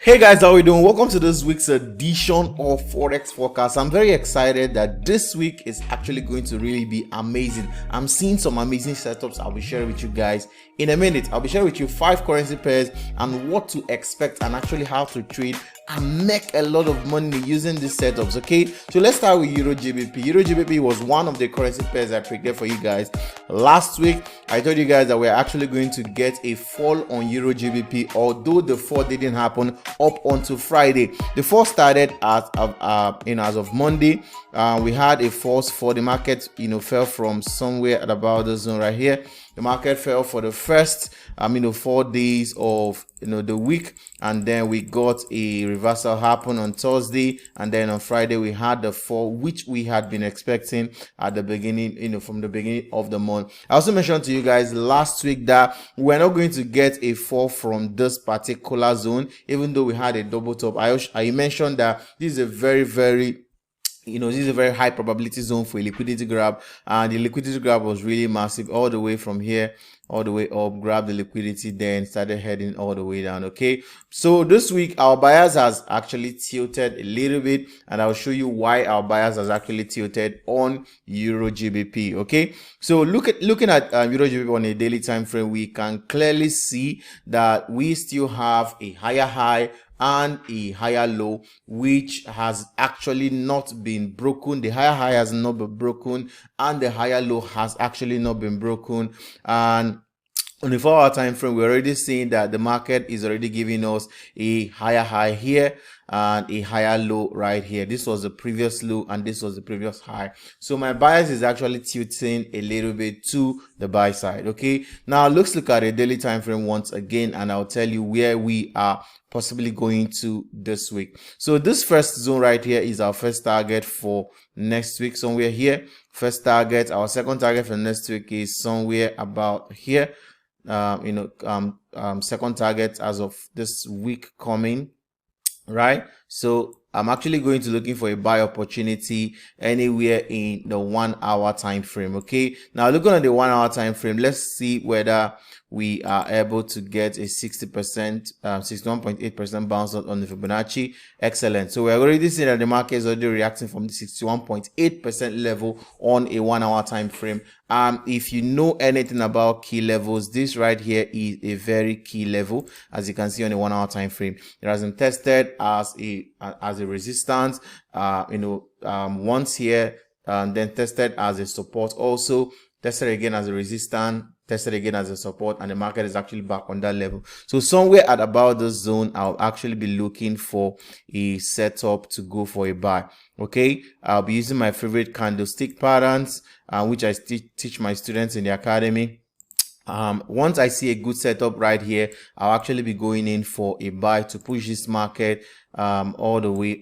Hey guys, how are we doing? Welcome to this week's edition of Forex Forecast. I'm very excited that this week is actually going to really be amazing. I'm seeing some amazing setups I'll be sharing with you guys in a minute. I'll be sharing with you 5 currency pairs and what to expect and actually how to trade and make a lot of money using these setups. Okay, so let's start with Euro GBP. Euro GBP was one of the currency pairs I predicted for you guys last week. I told you guys that we're actually going to get a fall on Euro GBP, although the fall didn't happen up onto Friday. The fall started as of Monday. We had a false for the market, fell from somewhere at about the zone right here. The market fell for the first 4 days of the week, and then we got a reversal happen on Thursday, and then on Friday we had the fall which we had been expecting at the beginning, from the beginning of the month. I also mentioned to you guys last week that we're not going to get a fall from this particular zone, even though we had a double top. I mentioned that this is a very this is a very high probability zone for a liquidity grab, and the liquidity grab was really massive all the way from here all the way up, grab the liquidity, then started heading all the way down. Okay, so this week our bias has actually tilted a little bit, and I'll show you why our bias has actually tilted on Euro GBP. Okay, so looking at Euro GBP on a daily time frame, we can clearly see that we still have a higher high and a higher low, which has actually not been broken. The higher high has not been broken, and the higher low has actually not been broken. And on the 4-hour time frame, we're already seeing that the market is already giving us a higher high here and a higher low right here. This was the previous low and this was the previous high. So my bias is actually tilting a little bit to the buy side. Okay, now let's look at a daily time frame once again, and I'll tell you where we are possibly going to this week. So this first zone right here is our first target for next week, somewhere here. First target. Our second target for next week is somewhere about here. Second target as of this week coming, right? So I'm actually going to looking for a buy opportunity anywhere in the 1 hour time frame. Okay, now looking at the 1 hour time frame, let's see whether we are able to get a 60%, 61.8% bounce on the Fibonacci. Excellent. So we're already seeing that the market is already reacting from the 61.8% level on a 1 hour time frame. If you know anything about key levels, this right here is a very key level, as you can see on a 1 hour time frame. It has been tested as a resistance, once here, and then tested as a support, also tested again as a resistance, tested again as a support, and the market is actually back on that level. So somewhere at about this zone, I'll actually be looking for a setup to go for a buy. Okay, I'll be using my favorite candlestick patterns, which I teach my students in the academy. Once I see a good setup right here, I'll actually be going in for a buy to push this market all the way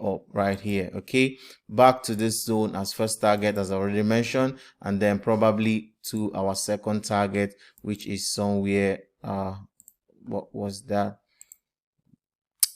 up right here. Okay, back to this zone as first target, as I already mentioned, and then probably to our second target, which is somewhere what was that?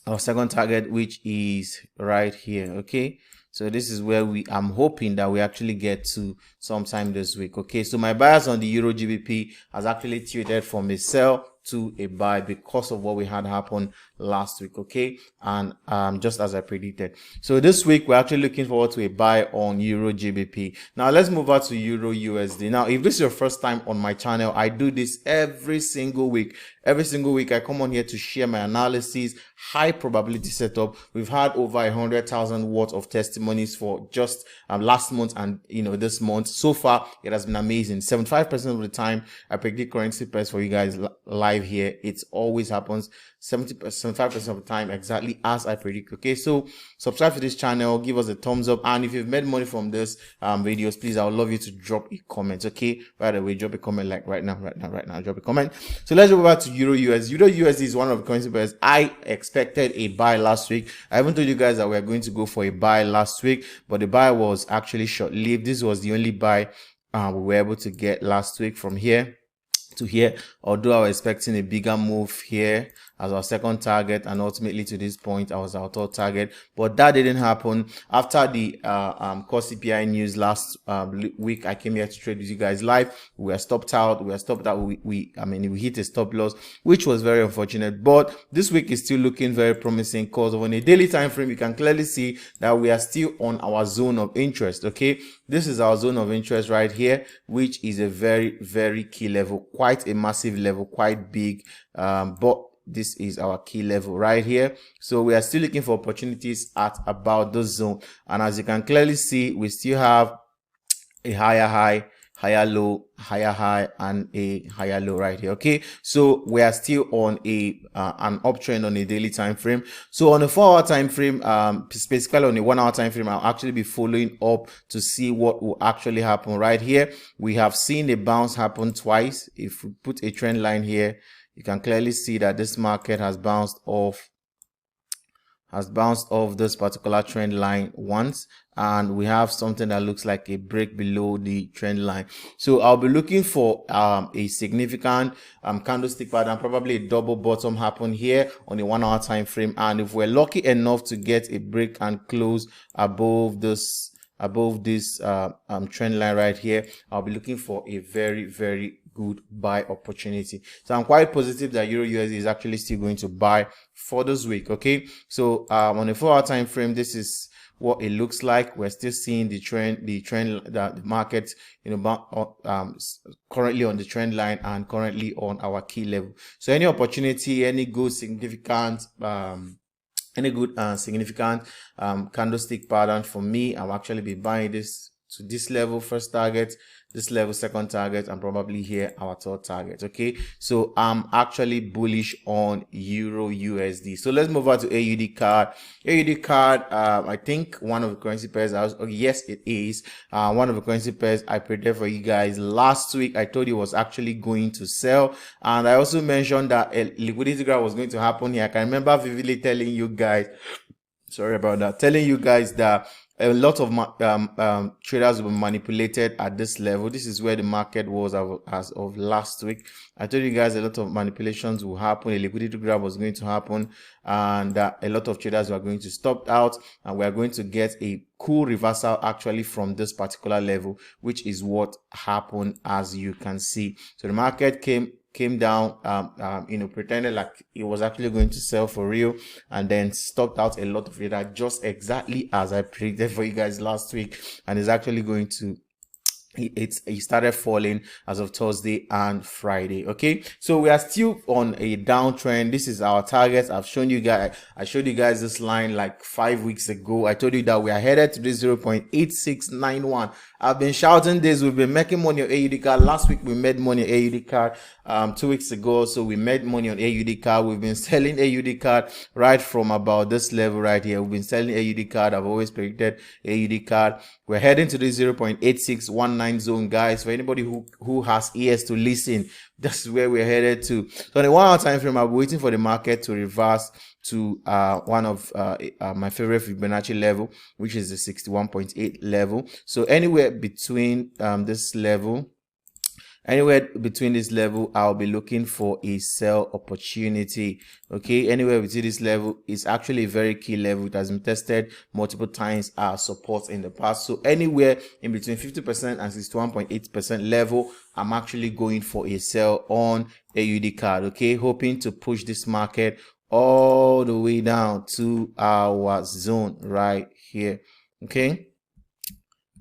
Our second target, which is right here. Okay, so this is where I'm hoping that we actually get to sometime this week. Okay, so my bias on the Euro GBP has actually tilted from a sell to a buy because of what we had happen last week. Okay, and just as I predicted. So this week we're actually looking forward to a buy on Euro GBP. Now let's move on to Euro USD. Now if this is your first time on my channel, I do this every single week. Every single week I come on here to share my analysis, high probability setup. We've had over 100,000 worth of testimonies for just last month and this month. So far it has been amazing. 75% of the time I predict currency pairs for you guys live here. It always happens 75% of the time exactly as I predict. Okay, so subscribe to this channel, give us a thumbs up, and if you've made money from this videos, please, I would love you to drop a comment. Okay, right away, drop a comment, like right now, drop a comment. So let's go back to Euro USD. Euro USD is one of the currency pairs I expected a buy last week. I haven't told you guys that we are going to go for a buy last week, but the buy was actually short-lived. This was the only buy we were able to get last week from here. to here, although I was expecting a bigger move here as our second target, and ultimately to this point I was our third target, but that didn't happen. After the core CPI news last week, I came here to trade with you guys live. We were stopped out. We hit a stop loss, which was very unfortunate, but this week is still looking very promising, because on a daily time frame you can clearly see that we are still on our zone of interest. Okay, this is our zone of interest right here, which is a very, very key level, quite a massive level, quite big, but this is our key level right here. So we are still looking for opportunities at about this zone, and as you can clearly see, we still have a higher high, higher low, higher high, and a higher low right here. Okay, so we are still on a an uptrend on a daily time frame. So on a 4-hour time frame, specifically on a 1-hour time frame, I'll actually be following up to see what will actually happen right here. We have seen a bounce happen twice. If we put a trend line here, you can clearly see that this market has bounced off this particular trend line once, and we have something that looks like a break below the trend line. So I'll be looking for a significant candlestick pattern, probably a double bottom happen here on a 1-hour time frame, and if we're lucky enough to get a break and close above this trend line right here, I'll be looking for a very, very good buy opportunity. So I'm quite positive that Euro USD is actually still going to buy for this week. Okay, so on a 4-hour time frame, this is what it looks like. We're still seeing the market, currently on the trend line and currently on our key level. So any opportunity, any good significant candlestick pattern for me, I'll actually be buying this to this level, first target, this level, second target, and probably here our third target. Okay, so I'm actually bullish on Euro USD. So let's move on to AUD CAD. AUD CAD, I think one of the currency pairs, yes it is one of the currency pairs I predicted for you guys last week. I told you it was actually going to sell, and I also mentioned that a liquidity grab was going to happen here. I can remember vividly telling you guys, telling you guys that a lot of traders were manipulated at this level. This is where the market was as of last week. I told you guys a lot of manipulations will happen, a liquidity grab was going to happen, and a lot of traders were going to stop out, and we are going to get a cool reversal actually from this particular level, which is what happened, as you can see. So the market came down, pretended like it was actually going to sell for real, and then stopped out a lot of it, just exactly as I predicted for you guys last week, and is actually going to it started falling as of Thursday and Friday. Okay, so we are still on a downtrend. This is our target. I showed you guys this line like 5 weeks ago. I told you that we are headed to this 0.8691. I've been shouting this. We've been making money on AUD CAD. Last week we made money on AUD CAD. 2 weeks ago, so we made money on AUD CAD. We've been selling AUD CAD right from about this level right here. We've been selling AUD CAD. I've always predicted AUD CAD. We're heading to this 0.8619 zone, guys. For anybody who has ears to listen, that's where we're headed to. So on a 1 hour time frame, I'll be waiting for the market to reverse to one of my favorite Fibonacci level, which is the 61.8 level. So anywhere between this level, I'll be looking for a sell opportunity. Okay, anywhere between this level is actually a very key level. It has been tested multiple times as support in the past. So anywhere in between 50% and 61.8% level, I'm actually going for a sell on AUD CAD. Okay, hoping to push this market all the way down to our zone right here. Okay,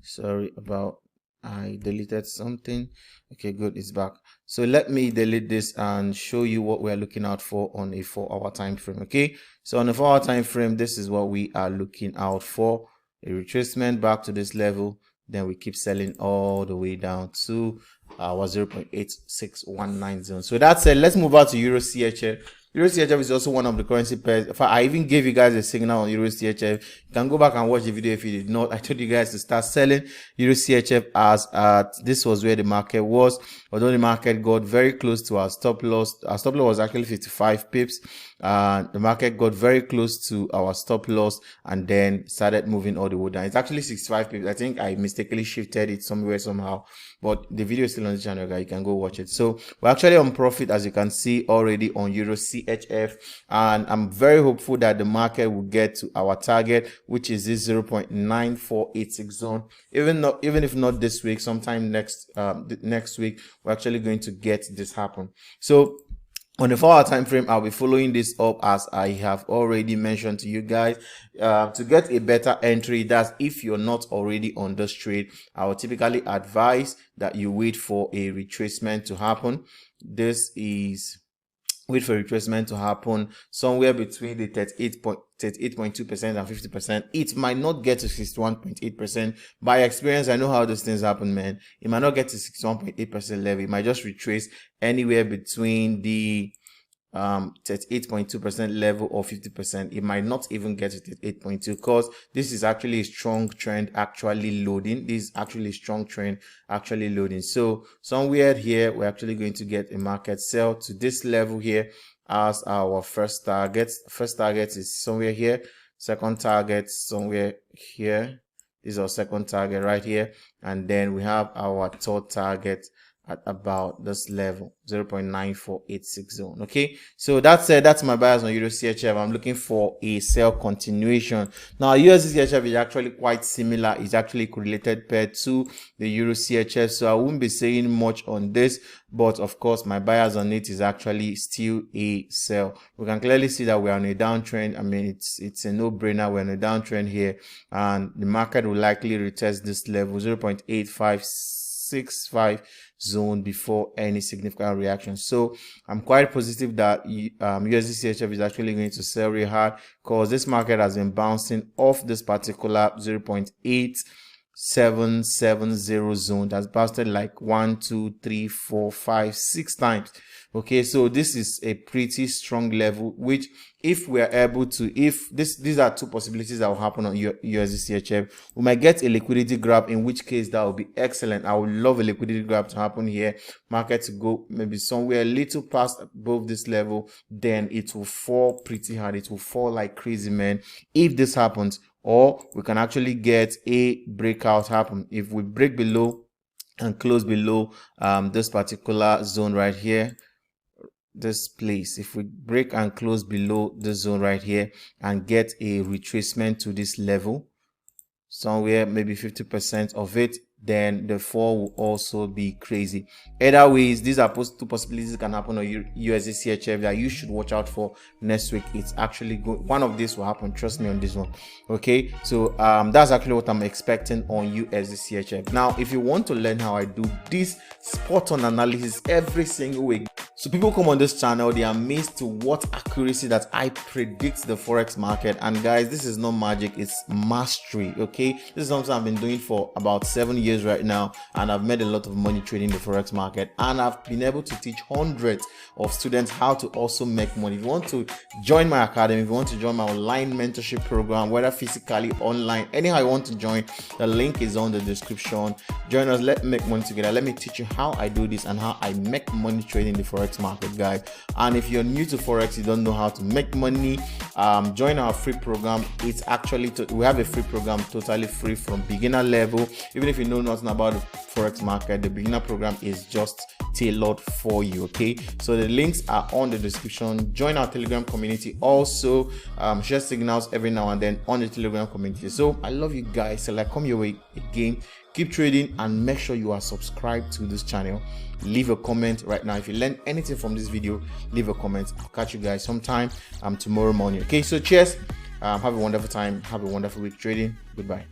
sorry about I deleted something. Okay, good, it's back. So let me delete this and show you what we're looking out for on a 4 hour time frame. Okay, so on a 4 hour time frame, this is what we are looking out for: a retracement back to this level, then we keep selling all the way down to our 0.8619 zone. So that's it. Let's move on to Euro CHF. Euro CHF is also one of the currency pairs. In fact, I even gave you guys a signal on Euro CHF. You can go back and watch the video if you did not. I told you guys to start selling Euro CHF as this was where the market was. Although the market got very close to our stop loss. Our stop loss was actually 55 pips. The market got very close to our stop loss and then started moving all the way down. It's actually 65 pips. I think I mistakenly shifted it somewhere somehow. but the video is still on the channel, guys. You can go watch it. So we're actually on profit, as you can see already, on Euro CHF, and I'm very hopeful that the market will get to our target, which is this 0.9486 zone. Even if not this week, sometime next week, we're actually going to get this happen. So on the 4-hour time frame, I'll be following this up, as I have already mentioned to you guys. To get a better entry, that's if you're not already on this trade, I would typically advise that you wait for a retracement to happen. Wait for retracement to happen somewhere between the 38.2% and 50%. It might not get to 61.8%. By experience, I know how those things happen, man. It might not get to 61.8% level. It might just retrace anywhere between the 38.2% level or 50%. It might not even get to 8.2, because this is actually a strong trend actually loading. This is actually a strong trend actually loading. So somewhere here, we're actually going to get a market sell to this level here as our first target. First target is somewhere here. Second target somewhere here. This is our second target right here. And then we have our third target at about this level, 0.9486 zone. Okay, so that's my bias on Euro CHF. I'm looking for a sell continuation. Now USD CHF is actually quite similar. It's actually correlated pair to the Euro CHF, so I won't be saying much on this, but of course my bias on it is actually still a sell. We can clearly see that we're on a downtrend. I mean, it's a no-brainer. We're on a downtrend here, and the market will likely retest this level, 0.8565 zone, before any significant reaction. So I'm quite positive that USD CHF is actually going to sell really hard, because this market has been bouncing off this particular 0.8770 zone. That's bounced like 1, 2, 3, 4, 5, 6 times. Okay, so this is a pretty strong level, which if we are able to, these are two possibilities that will happen on USD CHF. We might get a liquidity grab, in which case that will be excellent. I would love a liquidity grab to happen here. Market to go maybe somewhere a little past above this level, then it will fall pretty hard. It will fall like crazy, man, if this happens. Or we can actually get a breakout happen if we break below and close below this particular zone right here, this place. If we break and close below the zone right here and get a retracement to this level, somewhere maybe 50% of it, then the fall will also be crazy. Either ways, these are two possibilities that can happen on USD CHF that you should watch out for next week. It's actually good. One of these will happen, trust me on this one. Okay, so that's actually what I'm expecting on USD CHF. Now, if you want to learn how I do this spot on analysis every single week, so people come on this channel, they are amazed to what accuracy that I predict the Forex market. And guys, this is not magic, it's mastery. Okay, this is something I've been doing for about 7 years right now, and I've made a lot of money trading the Forex market, and I've been able to teach hundreds of students how to also make money. If you want to join my academy, if you want to join my online mentorship program, whether physically, online, anyhow you want to join, the link is on the description. Join us, let's make money together. Let me teach you how I do this and how I make money trading the Forex market, guys. And if you're new to Forex, you don't know how to make money, join our free program. It's actually we have a free program, totally free from beginner level. Even if you know nothing about the Forex market, the beginner program is just tailored for you. Okay, so the links are on the description. Join our Telegram community also. Share signals every now and then on the Telegram community. So I love you guys. So come your way again, keep trading, and make sure you are subscribed to this channel. Leave a comment right now. If you learned anything from this video, leave a comment. I'll catch you guys sometime tomorrow morning. Okay, so cheers. Have a wonderful time. Have a wonderful week trading. Goodbye.